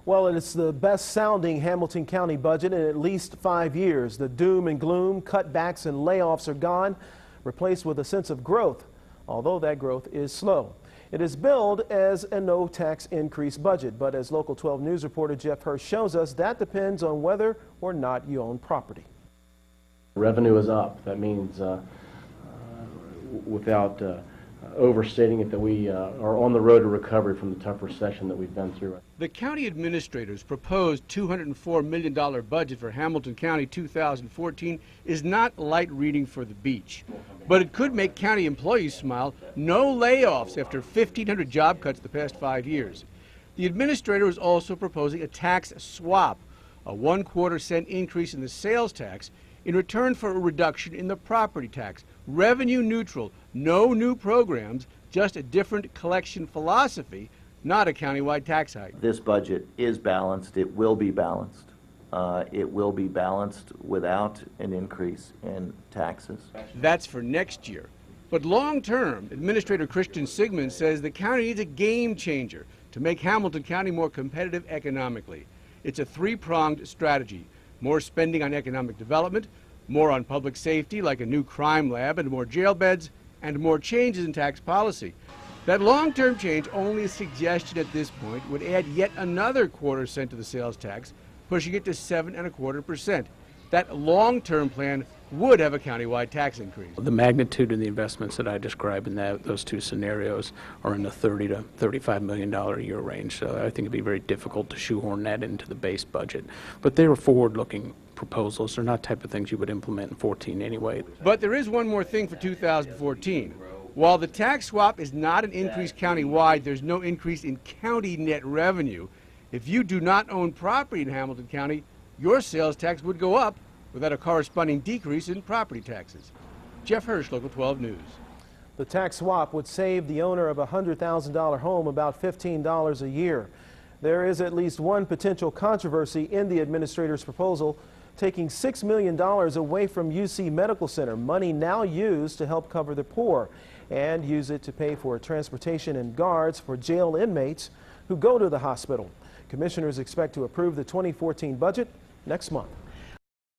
Well, it's the best-sounding Hamilton County budget in at least 5 years. The doom and gloom, cutbacks and layoffs are gone, replaced with a sense of growth, although that growth is slow. It is billed as a no-tax increase budget, but as Local 12 News reporter Jeff Hirsh shows us, that depends on whether or not you own property. Revenue is up. That means, without overstating it, that we are on the road to recovery from the tough recession that we've been through. The county administrator's proposed $204 million budget for Hamilton County 2014 is not light reading for the beach. But it could make county employees smile. No layoffs after 1,500 job cuts the past 5 years. The administrator is also proposing a tax swap, a 1/4 cent increase in the sales tax in return for a reduction in the property tax. Revenue neutral, no new programs, just a different collection philosophy, not a countywide tax hike. This budget is balanced. It will be balanced. It will be balanced without an increase in taxes. That's for next year. But long term, Administrator Christian Sigman says the county needs a game changer to make Hamilton County more competitive economically. It's a three-pronged strategy: more spending on economic development, more on public safety like a new crime lab and more jail beds, and more changes in tax policy. That long-term change, only a suggestion at this point, would add yet another 1/4 cent to the sales tax, pushing it to 7.25%. That long-term plan would have a countywide tax increase. The magnitude of the investments that I described in those two scenarios are in the $30 to $35 million a year range, so I think it'd be very difficult to shoehorn that into the base budget. But they were forward-looking proposals. They're not type of things you would implement in 14 anyway. But there is one more thing for 2014. While the tax swap is not an increase countywide, there's no increase in county net revenue. If you do not own property in Hamilton County, your sales tax would go up without a corresponding decrease in property taxes. Jeff Hirsh, Local 12 News. The tax swap would save the owner of a $100,000 home about $15 a year. There is at least one potential controversy in the administrator's proposal, taking $6 million away from UC Medical Center, money now used to help cover the poor, and use it to pay for transportation and guards for jail inmates who go to the hospital. Commissioners expect to approve the 2014 budget next month.